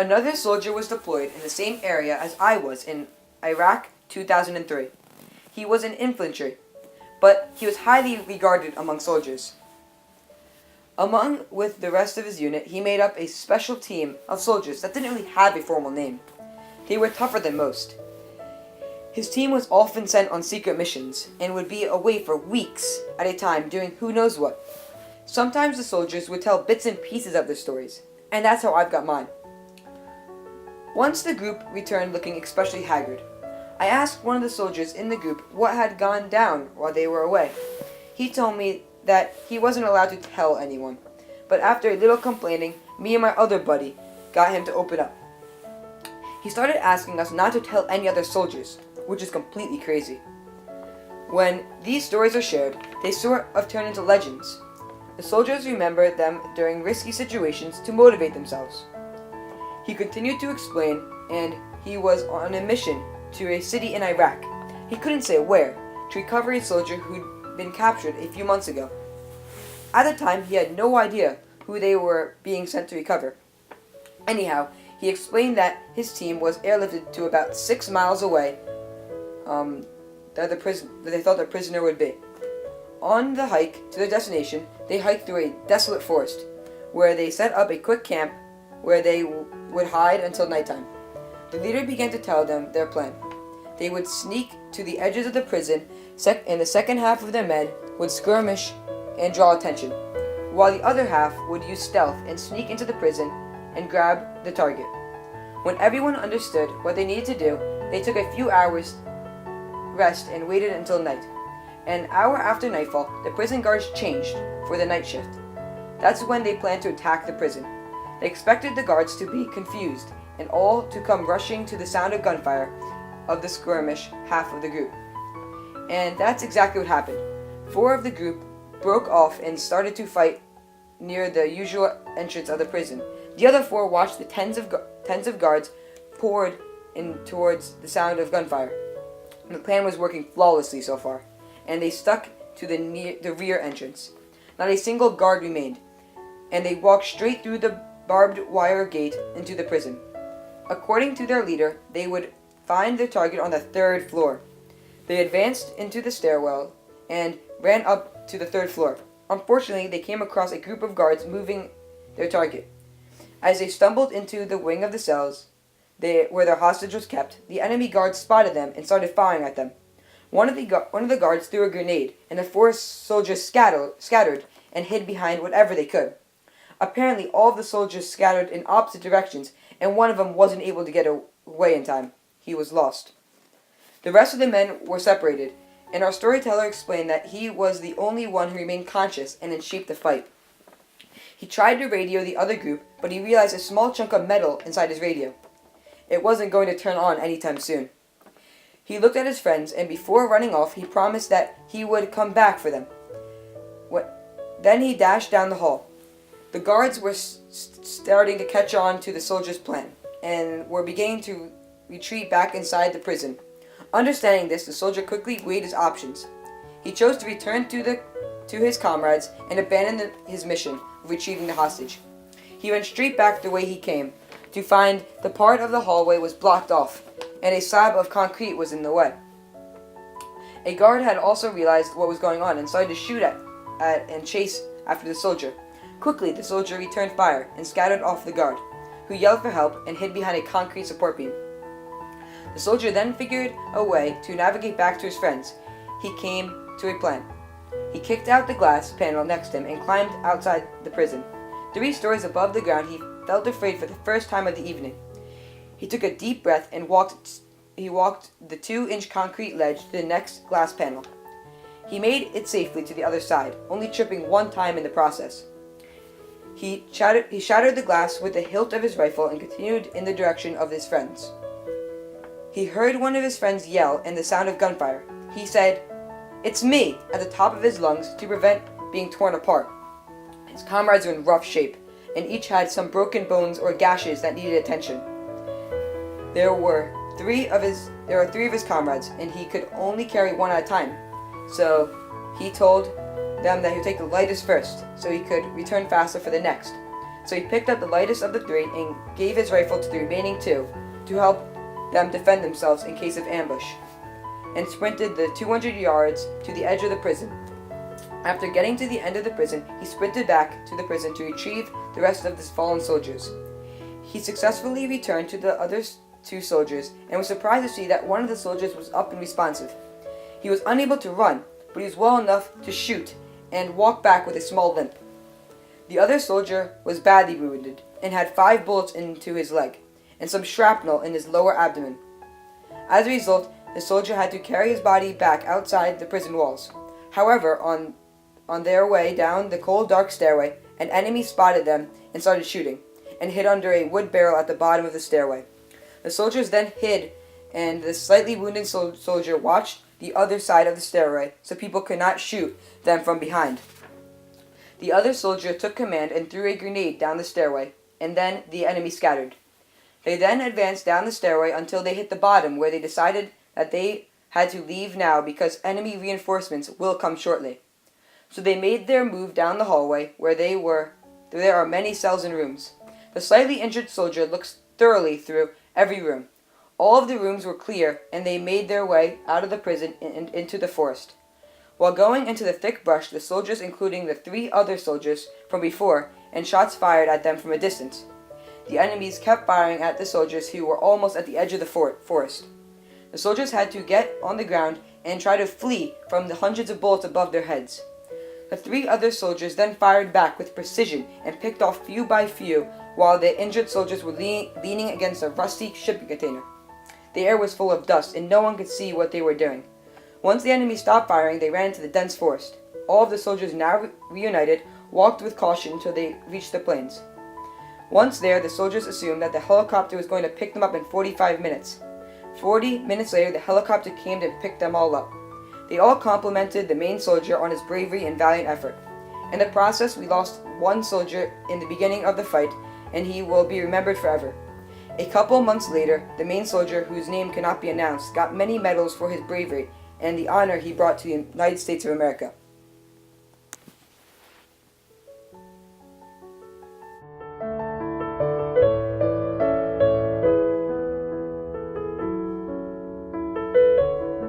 Another soldier was deployed in the same area as I was in Iraq 2003. He was in infantry, but he was highly regarded among soldiers. Among with the rest of his unit, he made up a special team of soldiers that didn't really have a formal name. They were tougher than most. His team was often sent on secret missions and would be away for weeks at a time doing who knows what. Sometimes the soldiers would tell bits and pieces of their stories, and that's how I've got mine. Once the group returned looking especially haggard, I asked one of the soldiers in the group what had gone down while they were away. He told me that he wasn't allowed to tell anyone, but after a little complaining, me and my other buddy got him to open up. He started asking us not to tell any other soldiers, which is completely crazy. When these stories are shared, they sort of turn into legends. The soldiers remember them during risky situations to motivate themselves. He continued to explain, and he was on a mission to a city in Iraq. He couldn't say where, to recover a soldier who'd been captured a few months ago. At the time, he had no idea who they were being sent to recover. Anyhow, he explained that his team was airlifted to about 6 miles away that they thought the prisoner would be. On the hike to their destination, they hiked through a desolate forest, where they set up a quick camp where they would hide until nighttime. The leader began to tell them their plan. They would sneak to the edges of the prison, and the second half of their men would skirmish and draw attention, while the other half would use stealth and sneak into the prison and grab the target. When everyone understood what they needed to do, they took a few hours rest and waited until night. An hour after nightfall, the prison guards changed for the night shift. That's when they planned to attack the prison. They expected the guards to be confused and all to come rushing to the sound of gunfire of the skirmish half of the group. And that's exactly what happened. 4 of the group broke off and started to fight near the usual entrance of the prison. The other 4 watched the tens of guards poured in towards the sound of gunfire. The plan was working flawlessly so far, and they stuck to the rear entrance. Not a single guard remained, and they walked straight through the barbed wire gate into the prison. According to their leader, they would find their target on the 3rd floor. They advanced into the stairwell and ran up to the 3rd floor. Unfortunately, they came across a group of guards moving their target. As they stumbled into the wing of the cells where their hostage was kept, the enemy guards spotted them and started firing at them. One of the guards threw a grenade, and the 4 soldiers scattered and hid behind whatever they could. Apparently, all of the soldiers scattered in opposite directions, and one of them wasn't able to get away in time. He was lost. The rest of the men were separated, and our storyteller explained that he was the only one who remained conscious and in shape to fight. He tried to radio the other group, but he realized a small chunk of metal inside his radio. It wasn't going to turn on anytime soon. He looked at his friends, and before running off, he promised that he would come back for them. Then he dashed down the hall. The guards were starting to catch on to the soldiers' plan, and were beginning to retreat back inside the prison. Understanding this, the soldier quickly weighed his options. He chose to return to his comrades and abandon his mission of retrieving the hostage. He went straight back the way he came, to find the part of the hallway was blocked off, and a slab of concrete was in the way. A guard had also realized what was going on and started to shoot at and chase after the soldier. Quickly, the soldier returned fire and scattered off the guard, who yelled for help and hid behind a concrete support beam. The soldier then figured a way to navigate back to his friends. He came to a plan. He kicked out the glass panel next to him and climbed outside the prison. 3 stories above the ground, he felt afraid for the first time of the evening. He took a deep breath and walked the 2-inch concrete ledge to the next glass panel. He made it safely to the other side, only tripping 1 time in the process. He shattered the glass with the hilt of his rifle and continued in the direction of his friends. He heard one of his friends yell and the sound of gunfire. He said, "It's me," at the top of his lungs to prevent being torn apart. His comrades were in rough shape, and each had some broken bones or gashes that needed attention. There were 3 of his comrades, and he could only carry 1 at a time. So he told them that he would take the lightest first, so he could return faster for the next. So he picked up the lightest of the three and gave his rifle to the remaining two to help them defend themselves in case of ambush, and sprinted the 200 yards to the edge of the prison. After getting to the end of the prison, he sprinted back to the prison to retrieve the rest of the fallen soldiers. He successfully returned to the other two soldiers and was surprised to see that one of the soldiers was up and responsive. He was unable to run, but he was well enough to shoot and walk back with a small limp. The other soldier was badly wounded and had 5 bullets into his leg and some shrapnel in his lower abdomen. As a result, the soldier had to carry his body back outside the prison walls. However, on their way down the cold, dark stairway, an enemy spotted them and started shooting, and hid under a wood barrel at the bottom of the stairway. The soldiers then hid, and the slightly wounded soldier watched the other side of the stairway so people could not shoot them from behind. The other soldier took command and threw a grenade down the stairway, and then the enemy scattered. They then advanced down the stairway until they hit the bottom, where they decided that they had to leave now because enemy reinforcements will come shortly. So they made their move down the hallway, where there are many cells and rooms. The slightly injured soldier looked thoroughly through every room. All of the rooms were clear, and they made their way out of the prison and into the forest. While going into the thick brush, the soldiers, including the 3 other soldiers from before, and shots fired at them from a distance. The enemies kept firing at the soldiers who were almost at the edge of the forest. The soldiers had to get on the ground and try to flee from the hundreds of bullets above their heads. The 3 other soldiers then fired back with precision and picked off few by few, while the injured soldiers were leaning against a rusty shipping container. The air was full of dust, and no one could see what they were doing. Once the enemy stopped firing, they ran into the dense forest. All of the soldiers, now reunited, walked with caution until they reached the plains. Once there, the soldiers assumed that the helicopter was going to pick them up in 45 minutes. 40 minutes later, the helicopter came and picked them all up. They all complimented the main soldier on his bravery and valiant effort. In the process, we lost 1 soldier in the beginning of the fight, and he will be remembered forever. A couple months later, the main soldier, whose name cannot be announced, got many medals for his bravery and the honor he brought to the United States of America.